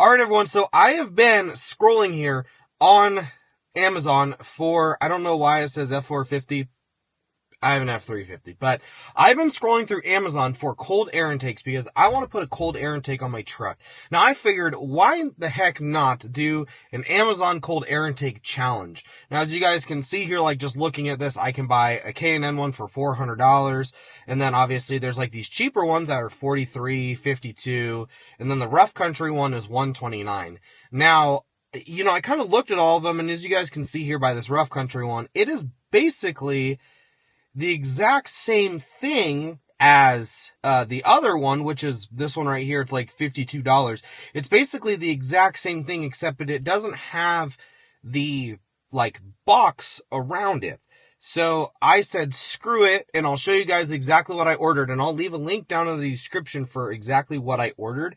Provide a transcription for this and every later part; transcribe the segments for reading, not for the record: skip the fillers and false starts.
All right, everyone. So I have been scrolling here on Amazon for, I don't know why it says F450. I have an F350, but I've been scrolling through Amazon for cold air intakes because I want to put a cold air intake on my truck. Now I figured, why the heck not do an Amazon cold air intake challenge? Now, as you guys can see here, like just looking at this, I can buy a K&N one for $400. And then obviously there's like these cheaper ones that are $43, $52. And then the rough country one is $129. Now, you know, I kind of looked at all of them, and as you guys can see here by this rough country one, it is basically the exact same thing as the other one, which is this one right here. It's like $52. It's basically the exact same thing, except that it doesn't have the like box around it. So I said, screw it, and I'll show you guys exactly what I ordered, and I'll leave a link down in the description for exactly what I ordered.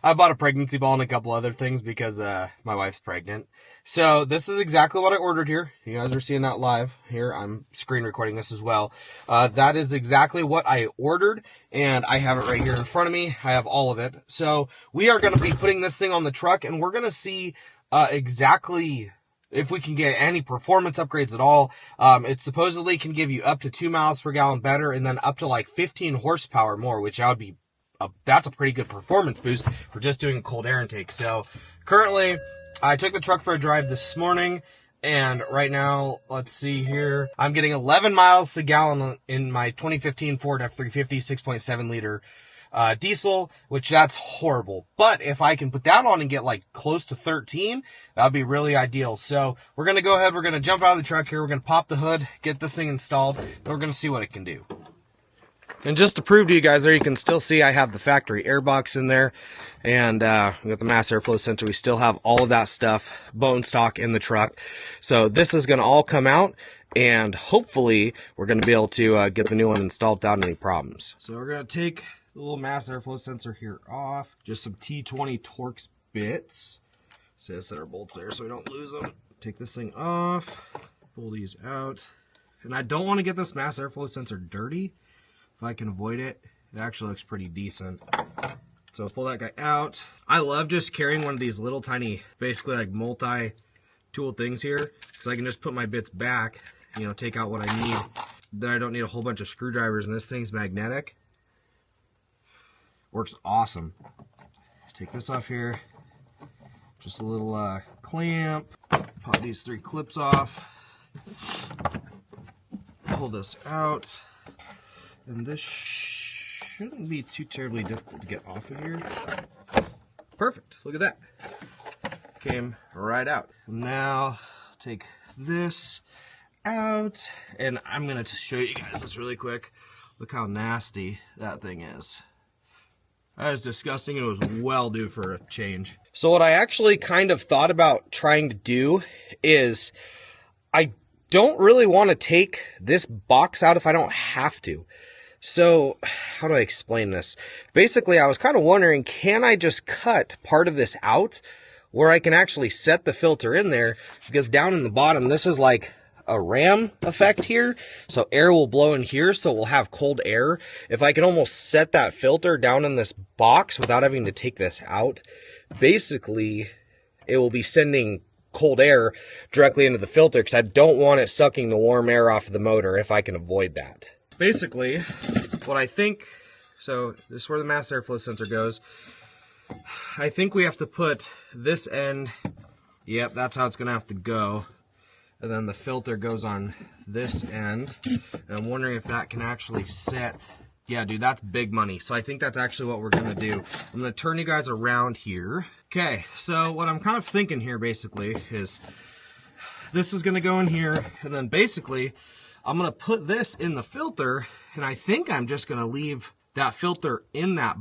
I bought a pregnancy ball and a couple other things because my wife's pregnant. So this is exactly what I ordered here. You guys are seeing that live here. I'm screen recording this as well. That is exactly what I ordered, and I have it right here in front of me. I have all of it. So we are going to be putting this thing on the truck, and we're going to see exactly if we can get any performance upgrades at all. It supposedly can give you up to 2 miles per gallon better, and then up to like 15 horsepower more, which would be that's a pretty good performance boost for just doing a cold air intake. So currently, I took the truck for a drive this morning, and right now, let's see here, I'm getting 11 miles to gallon in my 2015 Ford F350 6.7 liter diesel, which that's horrible. But if I can put that on and get like close to 13, that would be really ideal. So we're going to go ahead, we're going to jump out of the truck here, we're going to pop the hood, get this thing installed, and we're going to see what it can do. And just to prove to you guys there, you can still see I have the factory air box in there, and we got the mass airflow sensor. We still have all of that stuff bone stock in the truck. So this is going to all come out, and hopefully we're going to be able to get the new one installed without any problems. So we're going to take the little mass airflow sensor here off, just some T20 Torx bits. So set our bolts there so we don't lose them. Take this thing off, pull these out. And I don't want to get this mass airflow sensor dirty. If I can avoid it, it actually looks pretty decent. So pull that guy out. I love just carrying one of these little tiny, basically like multi-tool things here, because I can just put my bits back, you know, take out what I need. Then I don't need a whole bunch of screwdrivers, and this thing's magnetic. Works awesome. Take this off here. Just a little clamp. Pop these 3 clips off. Pull this out. And this shouldn't be too terribly difficult to get off of here. Perfect. Look at that. Came right out. Now, take this out. And I'm going to show you guys this really quick. Look how nasty that thing is. That is disgusting. It was well due for a change. So what I actually kind of thought about trying to do is I don't really want to take this box out if I don't have to. So how do I explain this? Basically, I was kind of wondering, can I just cut part of this out where I can actually set the filter in there? Because down in the bottom, this is like a ram effect here, so air will blow in here, so we'll have cold air. If I can almost set that filter down in this box without having to take this out, basically it will be sending cold air directly into the filter, because I don't want it sucking the warm air off of the motor if I can avoid that. Basically, what I think, so this is where the mass airflow sensor goes. I think we have to put this end, yep, that's how it's gonna have to go. And then the filter goes on this end. And I'm wondering if that can actually set. Yeah, dude, that's big money. So I think that's actually what we're going to do. I'm going to turn you guys around here. Okay, so what I'm kind of thinking here basically is this is going to go in here. And then basically I'm going to put this in the filter. And I think I'm just going to leave that filter in that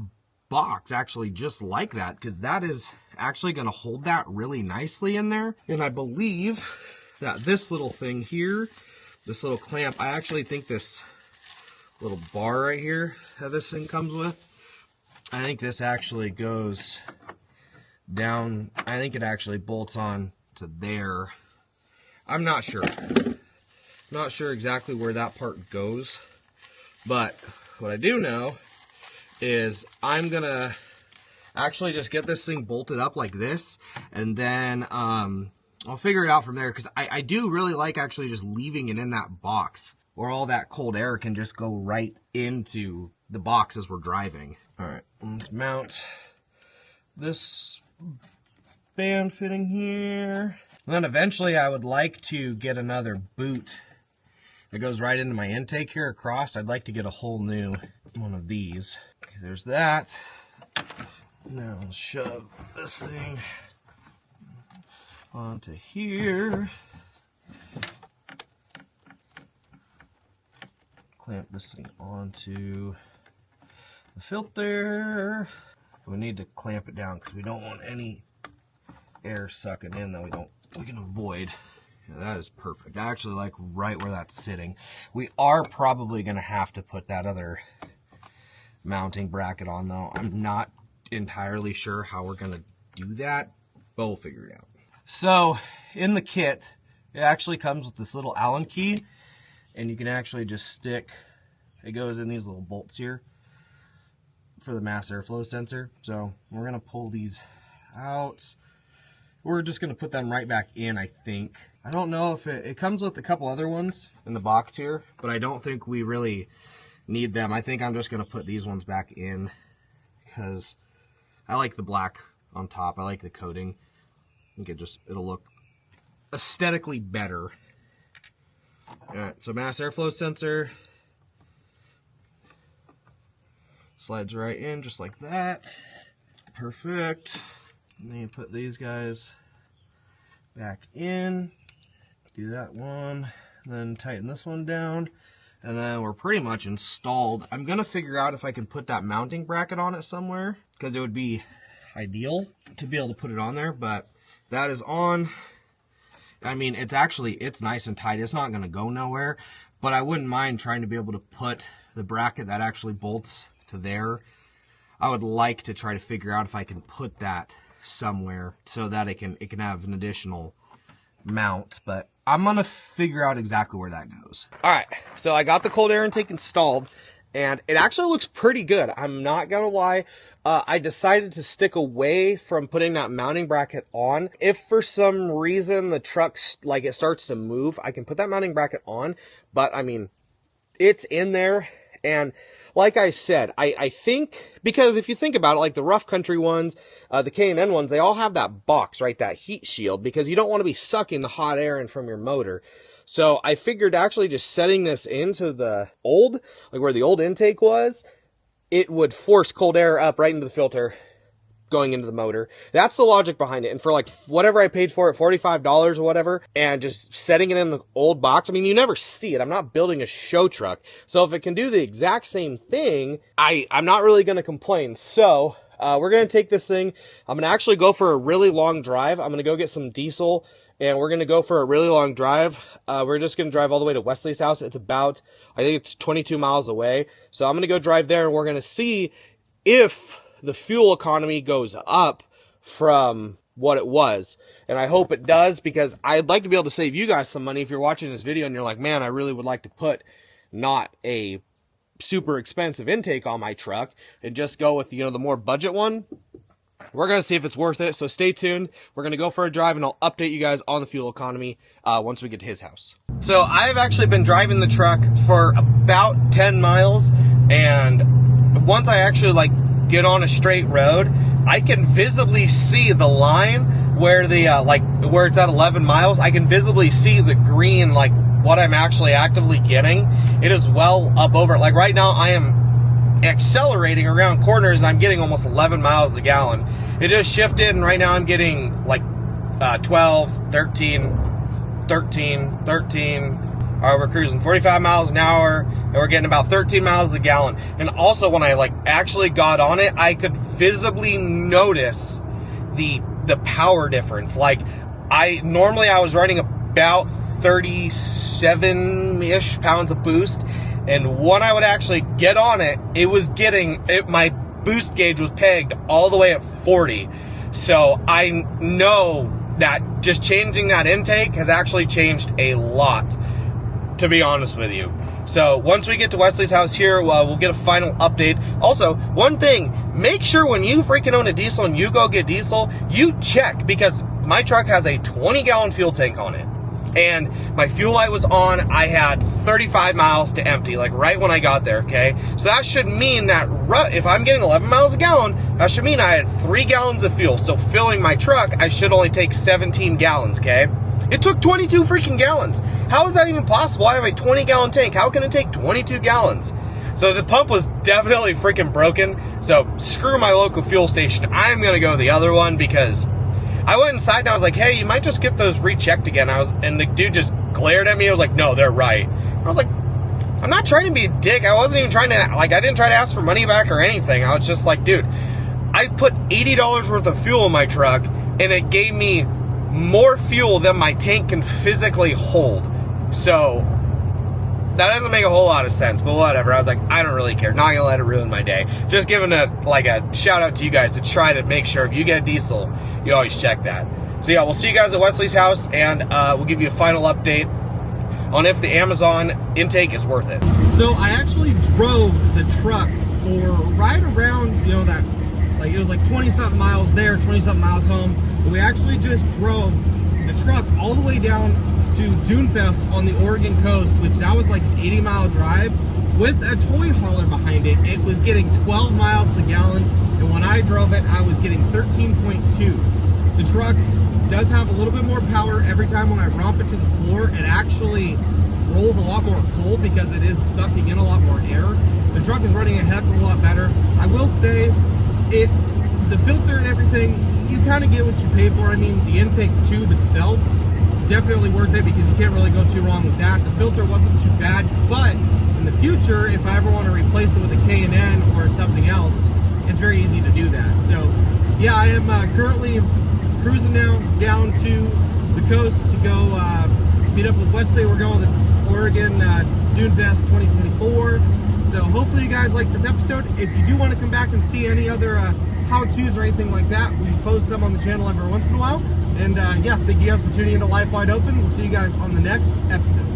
box actually just like that, because that is actually going to hold that really nicely in there. And I believe that this little thing here, this little clamp, I actually think this little bar right here that this thing comes with, I think this actually goes down, I think it actually bolts on to there. I'm not sure. Not sure exactly where that part goes, but what I do know is I'm gonna actually just get this thing bolted up like this, and then I'll figure it out from there, because I do really like actually just leaving it in that box where all that cold air can just go right into the box as we're driving. All right, let's mount this band fitting here. And then eventually I would like to get another boot that goes right into my intake here across. I'd like to get a whole new one of these. Okay, there's that. Now I'll shove this thing onto here. Clamp this thing onto the filter. We need to clamp it down because we don't want any air sucking in that we can avoid. Yeah, that is perfect. I actually like right where that's sitting. We are probably going to have to put that other mounting bracket on, though. I'm not entirely sure how we're going to do that, but we'll figure it out. So in the kit, it actually comes with this little Allen key, and you can actually just stick, it goes in these little bolts here for the mass airflow sensor. So we're going to pull these out. We're just going to put them right back in, I think. I don't know if it comes with a couple other ones in the box here, but I don't think we really need them. I think I'm just going to put these ones back in because I like the black on top. I like the coating. I think it'll look aesthetically better. All right, so mass airflow sensor slides right in just like that. Perfect. And then you put these guys back in, do that one, then tighten this one down, and then we're pretty much installed. I'm gonna figure out if I can put that mounting bracket on it somewhere, because it would be ideal to be able to put it on there, but that is on. I mean, it's nice and tight. It's not gonna go nowhere, but I wouldn't mind trying to be able to put the bracket that actually bolts to there. I would like to try to figure out if I can put that somewhere so that it can have an additional mount, but I'm gonna figure out exactly where that goes. All right, so I got the cold air intake installed, and it actually looks pretty good. I'm not gonna lie. I decided to stick away from putting that mounting bracket on. If for some reason the truck it starts to move, I can put that mounting bracket on, but I mean, it's in there. And like I said, I think, because if you think about it, like the rough country ones, the K&N ones, they all have that box, right? That heat shield, because you don't want to be sucking the hot air in from your motor. So I figured actually just setting this into the old, like where the old intake was, it would force cold air up right into the filter going into the motor. That's the logic behind it. And for like whatever I paid for it, $45 or whatever, and just setting it in the old box, I mean, you never see it. I'm not building a show truck. So if it can do the exact same thing, I'm not really going to complain. So we're going to take this thing. I'm going to actually go for a really long drive. I'm going to go get some diesel, and we're going to go for a really long drive. We're just going to drive all the way to Wesley's house. It's about, I think it's 22 miles away. So I'm going to go drive there, and we're going to see if the fuel economy goes up from what it was. And I hope it does, because I'd like to be able to save you guys some money if you're watching this video and you're like, man, I really would like to put not a super expensive intake on my truck and just go with, the more budget one. We're going to see if it's worth it. So stay tuned. We're going to go for a drive, and I'll update you guys on the fuel economy once we get to his house. So I've actually been driving the truck for about 10 miles. And once I actually get on a straight road, I can visibly see the line where the where it's at 11 miles. I can visibly see the green, what I'm actually actively getting. It is well up over, right now I am accelerating around corners, and I'm getting almost 11 miles a gallon. It just shifted, and right now I'm getting 12, 13, 13. All right, we're cruising 45 miles an hour, and we're getting about 13 miles a gallon. And also, when I actually got on it, I could visibly notice the power difference. Normally I was running about 37-ish pounds of boost, and when I would actually get on it, my boost gauge was pegged all the way at 40. So I know that just changing that intake has actually changed a lot. to be honest with you. So once we get to Wesley's house here, we'll get a final update. Also, one thing, make sure when you freaking own a diesel and you go get diesel, you check, because my truck has a 20-gallon fuel tank on it. And my fuel light was on. I had 35 miles to empty, like right when I got there, okay? So that should mean that if I'm getting 11 miles a gallon, that should mean I had 3 gallons of fuel. So filling my truck, I should only take 17 gallons, okay? It took 22 freaking gallons. How is that even possible? I have a 20-gallon tank. How can it take 22 gallons? So the pump was definitely freaking broken. So screw my local fuel station. I'm gonna go the other one, because I went inside and I was like, hey, you might just get those rechecked again. And the dude just glared at me. I was like, no, they're right. I was like, I'm not trying to be a dick. I wasn't even trying to, I didn't try to ask for money back or anything. I was just like, dude, I put $80 worth of fuel in my truck and it gave me more fuel than my tank can physically hold. So that doesn't make a whole lot of sense, but whatever. I was like, I don't really care. Not gonna let it ruin my day. Just giving a shout out to you guys to try to make sure if you get a diesel, you always check that. So yeah, we'll see you guys at Wesley's house, and we'll give you a final update on if the Amazon intake is worth it. So I actually drove the truck for right around, that, it was like 20-something miles there, 20-something miles home. But we actually just drove the truck all the way down to Dunefest on the Oregon coast, which that was like an 80-mile drive with a toy hauler behind it. It was getting 12 miles to the gallon, and when I drove it, I was getting 13.2. The truck does have a little bit more power. Every time when I romp it to the floor, it actually rolls a lot more cold because it is sucking in a lot more air. The truck is running a heck of a lot better. I will say, the filter and everything, you kind of get what you pay for. I mean, the intake tube itself, definitely worth it because you can't really go too wrong with that. The filter wasn't too bad, but in the future, if I ever want to replace it with a K&N or something else, it's very easy to do that. So yeah, I am currently cruising now down to the coast to go meet up with Wesley. We're going to the Oregon Dunefest 2024. So hopefully you guys like this episode. If you do want to come back and see any other how-tos or anything like that, we post them on the channel every once in a while. And yeah, thank you guys for tuning into Life Wide Open. We'll see you guys on the next episode.